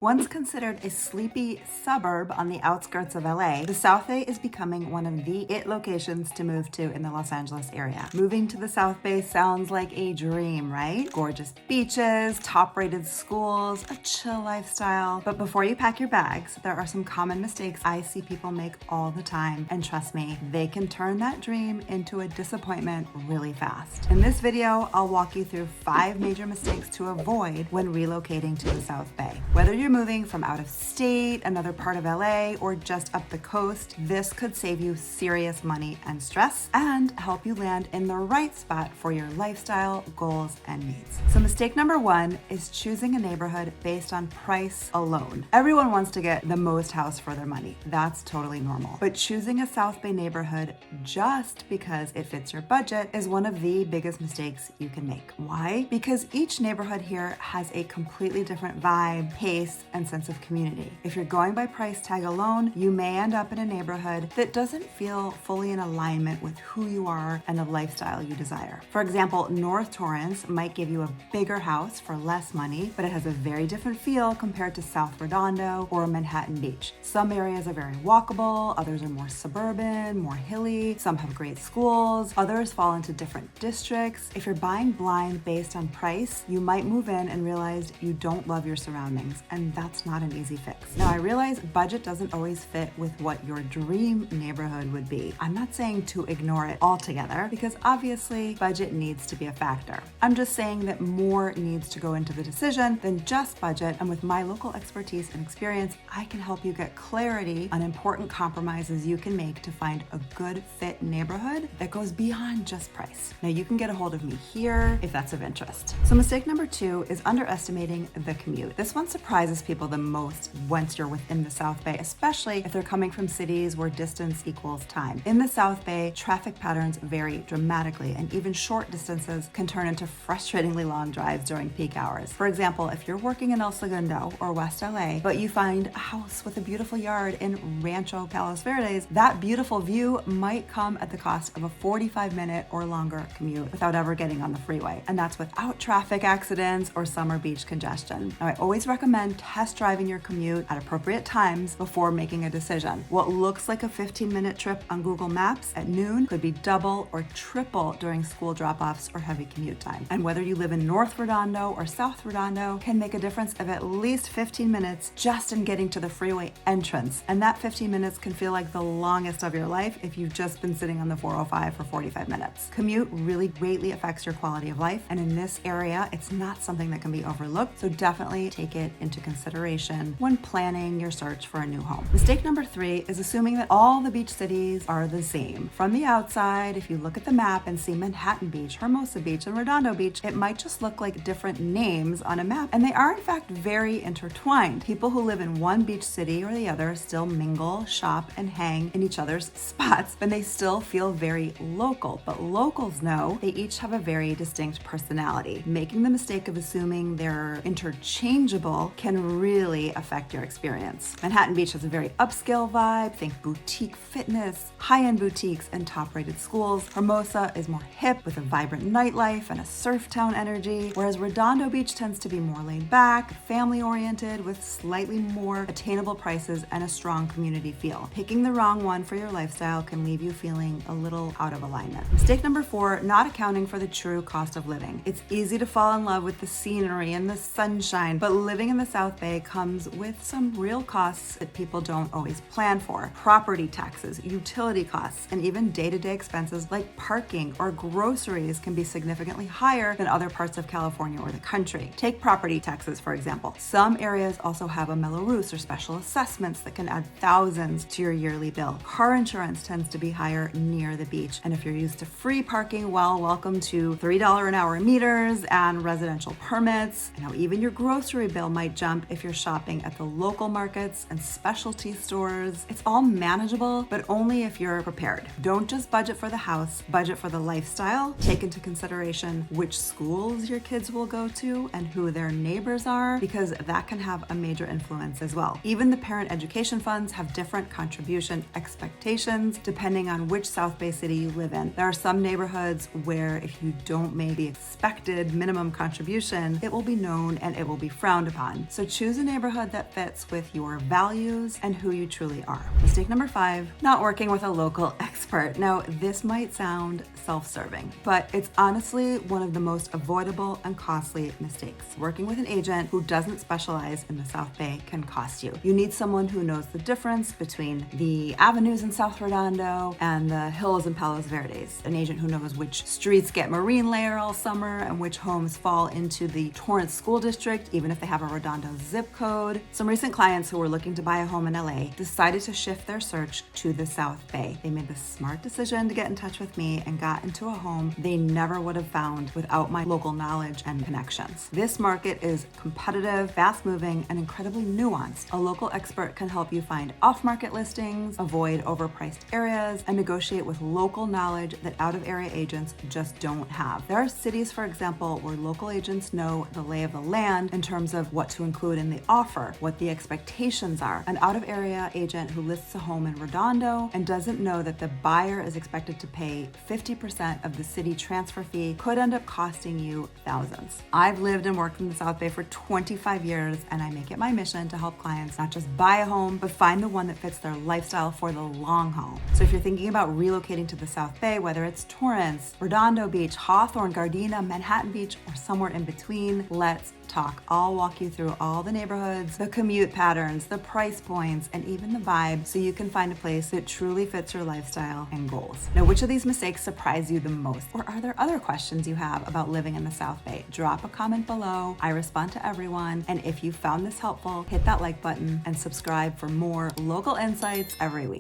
Once considered a sleepy suburb on the outskirts of LA, the South Bay is becoming one of the it locations to move to in the Los Angeles area. Moving to the South Bay sounds like a dream, right? Gorgeous beaches, top-rated schools, a chill lifestyle. But before you pack your bags, there are some common mistakes I see people make all the time. And trust me, they can turn that dream into a disappointment really fast. In this video, I'll walk you through 5 major mistakes to avoid when relocating to the South Bay. Whether you're moving from out of state, another part of LA, or just up the coast, this could save you serious money and stress and help you land in the right spot for your lifestyle, goals, and needs. So mistake number 1 is choosing a neighborhood based on price alone. Everyone wants to get the most house for their money. That's totally normal. But choosing a South Bay neighborhood just because it fits your budget is one of the biggest mistakes you can make. Why? Because each neighborhood here has a completely different vibe, pace, and sense of community. If you're going by price tag alone, you may end up in a neighborhood that doesn't feel fully in alignment with who you are and the lifestyle you desire. For example, North Torrance might give you a bigger house for less money, but it has a very different feel compared to South Redondo or Manhattan Beach. Some areas are very walkable, others are more suburban, more hilly, some have great schools, others fall into different districts. If you're buying blind based on price, you might move in and realize you don't love your surroundings, and that's not an easy fix. Now, I realize budget doesn't always fit with what your dream neighborhood would be. I'm not saying to ignore it altogether, because obviously budget needs to be a factor. I'm just saying that more needs to go into the decision than just budget, and with my local expertise and experience, I can help you get clarity on important compromises you can make to find a good fit neighborhood that goes beyond just price. Now, you can get a hold of me here if that's of interest. So mistake number 2 is underestimating the commute. This one surprises people the most once you're within the South Bay, especially if they're coming from cities where distance equals time. In the South Bay, traffic patterns vary dramatically, and even short distances can turn into frustratingly long drives during peak hours. For example, if you're working in El Segundo or West LA, but you find a house with a beautiful yard in Rancho Palos Verdes, that beautiful view might come at the cost of a 45-minute or longer commute without ever getting on the freeway. And that's without traffic accidents or summer beach congestion. Now, I always recommend test driving your commute at appropriate times before making a decision. What looks like a 15-minute trip on Google Maps at noon could be double or triple during school drop-offs or heavy commute time. And whether you live in North Redondo or South Redondo can make a difference of at least 15 minutes just in getting to the freeway entrance. And that 15 minutes can feel like the longest of your life if you've just been sitting on the 405 for 45 minutes. Commute really greatly affects your quality of life, and in this area, it's not something that can be overlooked, so definitely take it into consideration when planning your search for a new home. Mistake number 3 is assuming that all the beach cities are the same. From the outside, if you look at the map and see Manhattan Beach, Hermosa Beach, and Redondo Beach, it might just look like different names on a map, and they are in fact very intertwined. People who live in one beach city or the other still mingle, shop, and hang in each other's spots, but they still feel very local. But locals know they each have a very distinct personality. Making the mistake of assuming they're interchangeable can really affect your experience. Manhattan Beach has a very upscale vibe. Think boutique fitness, high-end boutiques, and top-rated schools. Hermosa is more hip with a vibrant nightlife and a surf town energy, whereas Redondo Beach tends to be more laid back, family-oriented, with slightly more attainable prices and a strong community feel. Picking the wrong one for your lifestyle can leave you feeling a little out of alignment. Mistake number 4, not accounting for the true cost of living. It's easy to fall in love with the scenery and the sunshine, but living in the South Bay comes with some real costs that people don't always plan for. Property taxes, utility costs, and even day-to-day expenses like parking or groceries can be significantly higher than other parts of California or the country. Take property taxes, for example. Some areas also have a Mello-Roos or special assessments that can add thousands to your yearly bill. Car insurance tends to be higher near the beach, and if you're used to free parking, well, welcome to $3 an hour meters and residential permits. Now, even your grocery bill might jump if you're shopping at the local markets and specialty stores. It's all manageable, but only if you're prepared. Don't just budget for the house, budget for the lifestyle. Take into consideration which schools your kids will go to and who their neighbors are, because that can have a major influence as well. Even the parent education funds have different contribution expectations depending on which South Bay city you live in. There are some neighborhoods where if you don't make the expected minimum contribution, it will be known and it will be frowned upon. So choose a neighborhood that fits with your values and who you truly are. Mistake number 5, not working with a local expert. Now, this might sound self-serving, but it's honestly one of the most avoidable and costly mistakes. Working with an agent who doesn't specialize in the South Bay can cost you. You need someone who knows the difference between the avenues in South Redondo and the hills in Palos Verdes. An agent who knows which streets get marine layer all summer and which homes fall into the Torrance School District, even if they have a Redondo zip code. Some recent clients who were looking to buy a home in LA decided to shift their search to the South Bay. They made the smart decision to get in touch with me and got into a home they never would have found without my local knowledge and connections. This market is competitive, fast-moving, and incredibly nuanced. A local expert can help you find off-market listings, avoid overpriced areas, and negotiate with local knowledge that out-of-area agents just don't have. There are cities, for example, where local agents know the lay of the land in terms of what to include in the offer, what the expectations are. An out-of-area agent who lists a home in Redondo and doesn't know that the buyer is expected to pay 50% of the city transfer fee could end up costing you thousands. I've lived and worked in the South Bay for 25 years, and I make it my mission to help clients not just buy a home, but find the one that fits their lifestyle for the long haul. So if you're thinking about relocating to the South Bay, whether it's Torrance, Redondo Beach, Hawthorne, Gardena, Manhattan Beach, or somewhere in between, let's talk. I'll walk you through all the neighborhoods, the commute patterns, the price points, and even the vibe so you can find a place that truly fits your lifestyle and goals. Now, which of these mistakes surprise you the most? Or are there other questions you have about living in the South Bay? Drop a comment below. I respond to everyone. And if you found this helpful, hit that like button and subscribe for more local insights every week.